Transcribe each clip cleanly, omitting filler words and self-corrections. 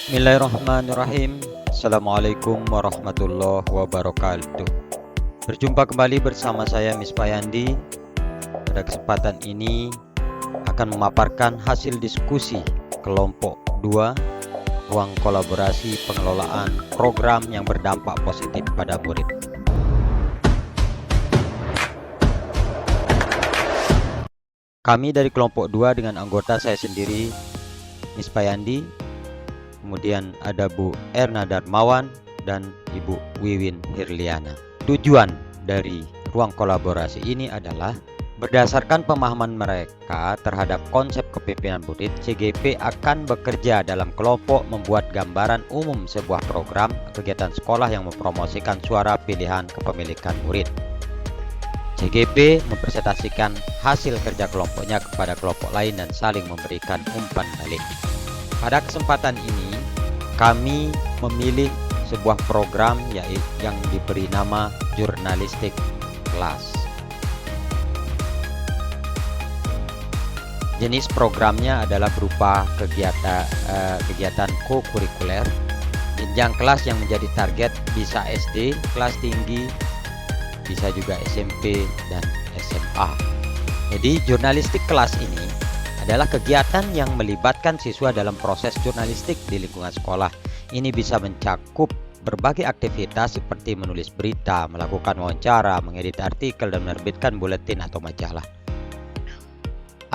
Bismillahirrahmanirrahim. Assalamualaikum warahmatullahi wabarakatuh. Berjumpa kembali bersama saya Mispayandi. Pada kesempatan ini akan memaparkan hasil diskusi kelompok 2 ruang kolaborasi pengelolaan program yang berdampak positif pada murid. Kami dari kelompok 2 dengan anggota saya sendiri Mispayandi, kemudian ada Bu Erna Darmawan dan Ibu Wiwin Hirliana. Tujuan dari ruang kolaborasi ini adalah berdasarkan pemahaman mereka terhadap konsep kepemimpinan murid, CGP akan bekerja dalam kelompok membuat gambaran umum sebuah program kegiatan sekolah yang mempromosikan suara pilihan kepemilikan murid. CGP mempresentasikan hasil kerja kelompoknya kepada kelompok lain dan saling memberikan umpan balik. Pada kesempatan ini, kami memilih sebuah program yang diberi nama Jurnalistik Kelas. Jenis programnya adalah berupa kegiatan co-kurikuler. Jenjang kelas yang menjadi target bisa SD, kelas tinggi, bisa juga SMP dan SMA. Jadi jurnalistik kelas ini adalah kegiatan yang melibatkan siswa dalam proses jurnalistik di lingkungan sekolah. Ini bisa mencakup berbagai aktivitas seperti menulis berita, melakukan wawancara, mengedit artikel, dan menerbitkan buletin atau majalah.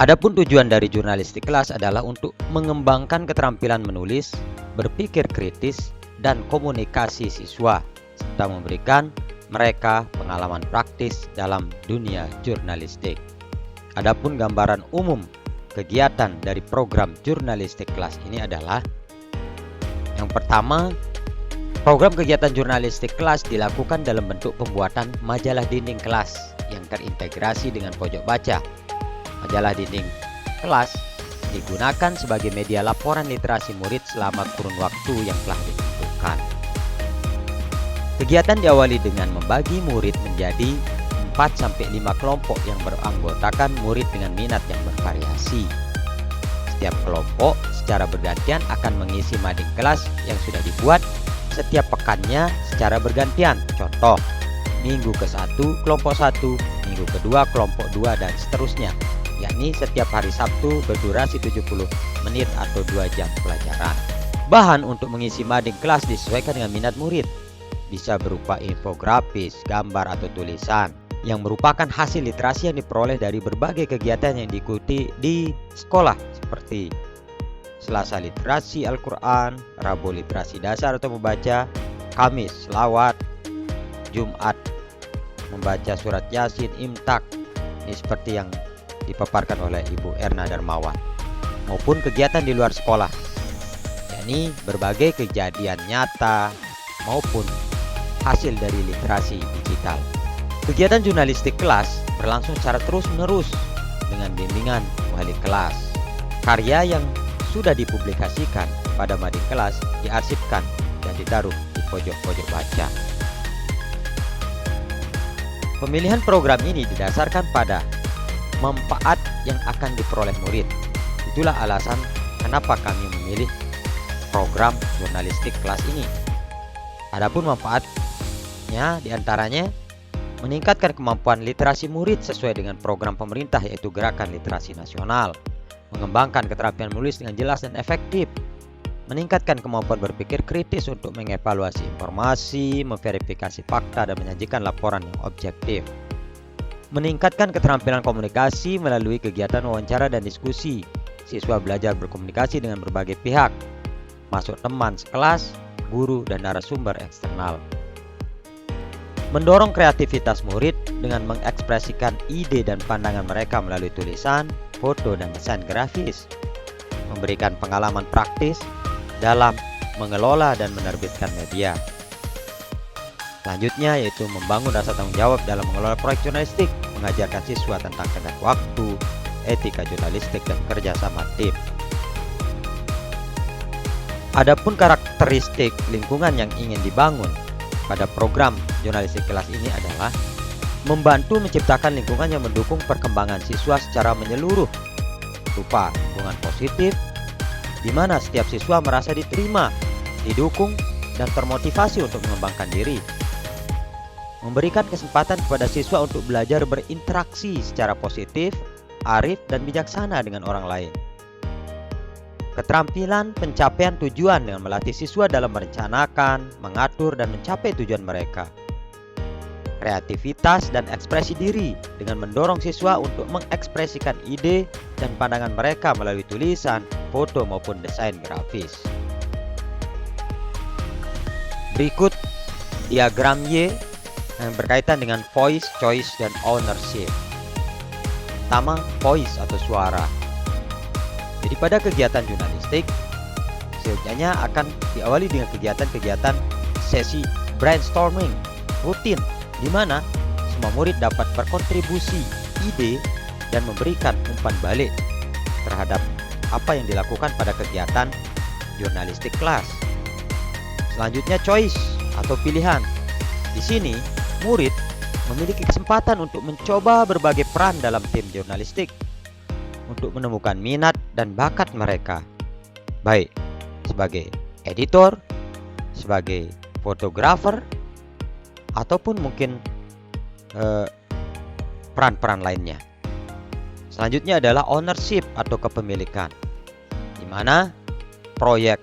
Adapun tujuan dari jurnalistik kelas adalah untuk mengembangkan keterampilan menulis, berpikir kritis, dan komunikasi siswa, serta memberikan mereka pengalaman praktis dalam dunia jurnalistik. Adapun gambaran umum kegiatan dari program jurnalistik kelas ini adalah: yang pertama, program kegiatan jurnalistik kelas dilakukan dalam bentuk pembuatan majalah dinding kelas yang terintegrasi dengan pojok baca. Majalah dinding kelas digunakan sebagai media laporan literasi murid selama kurun waktu yang telah ditentukan. Kegiatan diawali dengan membagi murid menjadi 4-5 kelompok yang beranggotakan murid dengan minat yang bervariasi. Setiap kelompok secara bergantian akan mengisi mading kelas yang sudah dibuat setiap pekannya secara bergantian. Contoh, minggu ke-1 kelompok 1, minggu kedua kelompok 2, dan seterusnya, yakni setiap hari Sabtu berdurasi 70 menit atau 2 jam pelajaran. Bahan untuk mengisi mading kelas disesuaikan dengan minat murid. Bisa berupa infografis, gambar, atau tulisan yang merupakan hasil literasi yang diperoleh dari berbagai kegiatan yang diikuti di sekolah, seperti Selasa literasi Al-Quran, Rabu literasi dasar atau membaca, Kamis selawat, Jumat membaca surat Yasin, Imtak. Ini seperti yang dipaparkan oleh Ibu Erna Darmawan. Maupun kegiatan di luar sekolah, yakni berbagai kejadian nyata maupun hasil dari literasi digital. Kegiatan jurnalistik kelas berlangsung secara terus-menerus dengan bimbingan wali kelas. Karya yang sudah dipublikasikan pada mading kelas diarsipkan dan ditaruh di pojok-pojok baca. Pemilihan program ini didasarkan pada manfaat yang akan diperoleh murid. Itulah alasan kenapa kami memilih program jurnalistik kelas ini. Adapun manfaatnya diantaranya meningkatkan kemampuan literasi murid sesuai dengan program pemerintah, yaitu Gerakan Literasi Nasional, mengembangkan keterampilan menulis dengan jelas dan efektif, meningkatkan kemampuan berpikir kritis untuk mengevaluasi informasi, memverifikasi fakta, dan menyajikan laporan yang objektif, meningkatkan keterampilan komunikasi melalui kegiatan wawancara dan diskusi. Siswa belajar berkomunikasi dengan berbagai pihak, masuk teman sekelas, guru, dan narasumber eksternal. Mendorong kreativitas murid dengan mengekspresikan ide dan pandangan mereka melalui tulisan, foto, dan desain grafis. Memberikan pengalaman praktis dalam mengelola dan menerbitkan media. Selanjutnya yaitu membangun rasa tanggung jawab dalam mengelola proyek jurnalistik, mengajarkan siswa tentang tenggat waktu, etika jurnalistik, dan kerja sama tim. Adapun karakteristik lingkungan yang ingin dibangun pada program jurnalistik kelas ini adalah membantu menciptakan lingkungan yang mendukung perkembangan siswa secara menyeluruh, berupa lingkungan positif, di mana setiap siswa merasa diterima, didukung, dan termotivasi untuk mengembangkan diri. Memberikan kesempatan kepada siswa untuk belajar berinteraksi secara positif, arif, dan bijaksana dengan orang lain. Keterampilan pencapaian tujuan dengan melatih siswa dalam merencanakan, mengatur, dan mencapai tujuan mereka. Kreativitas dan ekspresi diri dengan mendorong siswa untuk mengekspresikan ide dan pandangan mereka melalui tulisan, foto, maupun desain grafis. Berikut diagram Y yang berkaitan dengan voice, choice, dan ownership. Pertama, voice atau suara. Jadi pada kegiatan jurnalistik, seyogyanya akan diawali dengan kegiatan-kegiatan sesi brainstorming rutin, di mana semua murid dapat berkontribusi ide dan memberikan umpan balik terhadap apa yang dilakukan pada kegiatan jurnalistik kelas. Selanjutnya, choice atau pilihan. Di sini, murid memiliki kesempatan untuk mencoba berbagai peran dalam tim jurnalistik untuk menemukan minat dan bakat mereka, baik sebagai editor, sebagai fotografer, ataupun mungkin peran-peran lainnya. Selanjutnya adalah ownership atau kepemilikan, di mana proyek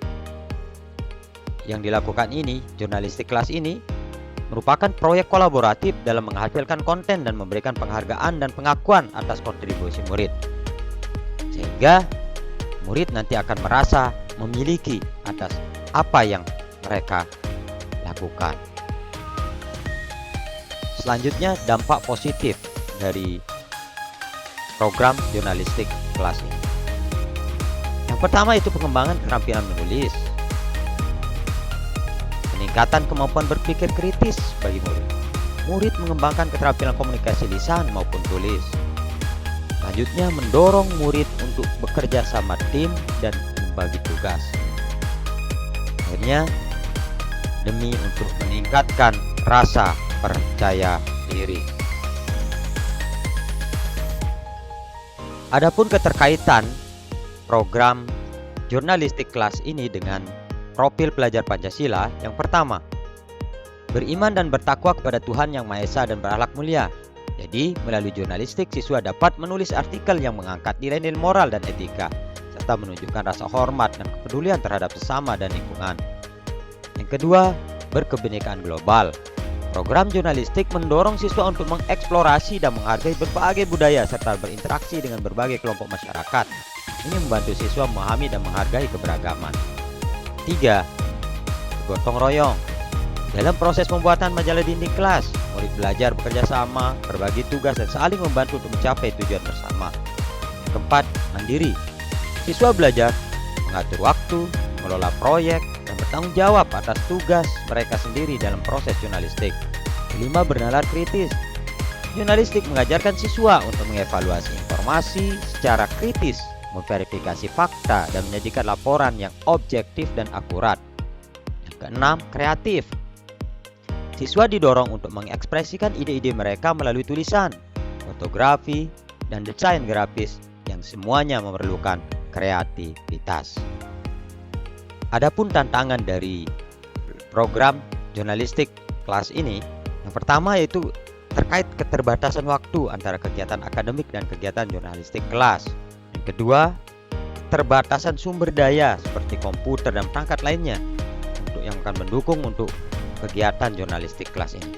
yang dilakukan ini, jurnalistik kelas ini, merupakan proyek kolaboratif dalam menghasilkan konten dan memberikan penghargaan dan pengakuan atas kontribusi murid, sehingga murid nanti akan merasa memiliki atas apa yang mereka lakukan. Selanjutnya, dampak positif dari program jurnalistik kelas ini. Yang pertama itu pengembangan keterampilan menulis, peningkatan kemampuan berpikir kritis bagi murid. Murid mengembangkan keterampilan komunikasi lisan maupun tulis. Selanjutnya, mendorong murid untuk bekerja sama tim dan membagi tugas. Akhirnya, demi untuk meningkatkan rasa percaya diri. Adapun keterkaitan program jurnalistik kelas ini dengan profil pelajar Pancasila, yang pertama, beriman dan bertakwa kepada Tuhan Yang Maha Esa dan berakhlak mulia. Jadi, melalui jurnalistik, siswa dapat menulis artikel yang mengangkat nilai-nilai moral dan etika, serta menunjukkan rasa hormat dan kepedulian terhadap sesama dan lingkungan. Yang kedua, berkebinekaan global. Program jurnalistik mendorong siswa untuk mengeksplorasi dan menghargai berbagai budaya serta berinteraksi dengan berbagai kelompok masyarakat. Ini membantu siswa memahami dan menghargai keberagaman. 3. Gotong royong. Dalam proses pembuatan majalah dinding kelas, murid belajar bekerja sama, berbagi tugas, dan saling membantu untuk mencapai tujuan bersama. Yang keempat, mandiri. Siswa belajar mengatur waktu, mengelola proyek, dan bertanggung jawab atas tugas mereka sendiri dalam proses jurnalistik. 5. Bernalar kritis. Jurnalistik mengajarkan siswa untuk mengevaluasi informasi secara kritis, memverifikasi fakta, dan menyajikan laporan yang objektif dan akurat. Yang keenam, kreatif. Siswa didorong untuk mengekspresikan ide-ide mereka melalui tulisan, fotografi, dan desain grafis yang semuanya memerlukan kreativitas. Adapun tantangan dari program jurnalistik kelas ini, yang pertama yaitu terkait keterbatasan waktu antara kegiatan akademik dan kegiatan jurnalistik kelas. Yang kedua, keterbatasan sumber daya seperti komputer dan perangkat lainnya untuk yang akan mendukung untuk kegiatan jurnalistik kelas ini.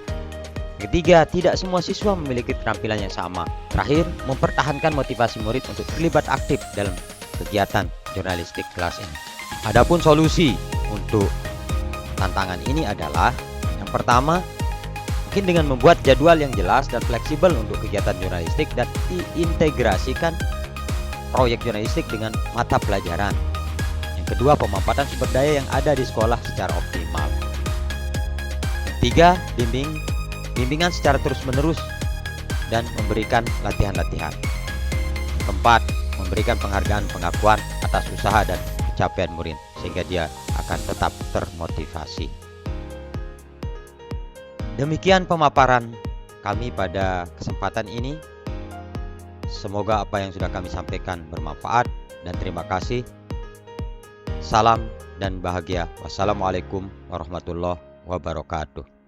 Ketiga, tidak semua siswa memiliki keterampilan yang sama. Terakhir, mempertahankan motivasi murid untuk terlibat aktif dalam kegiatan jurnalistik kelas ini. Adapun solusi untuk tantangan ini adalah yang pertama, mungkin dengan membuat jadwal yang jelas dan fleksibel untuk kegiatan jurnalistik dan diintegrasikan proyek jurnalistik dengan mata pelajaran. Yang kedua, pemanfaatan sumber daya yang ada di sekolah secara optimal. Tiga, bimbingan secara terus-menerus dan memberikan latihan-latihan. Keempat, memberikan penghargaan pengakuan atas usaha dan pencapaian murid sehingga dia akan tetap termotivasi. Demikian pemaparan kami pada kesempatan ini. Semoga apa yang sudah kami sampaikan bermanfaat dan terima kasih. Salam dan bahagia. Wassalamualaikum warahmatullahi wabarakatuh.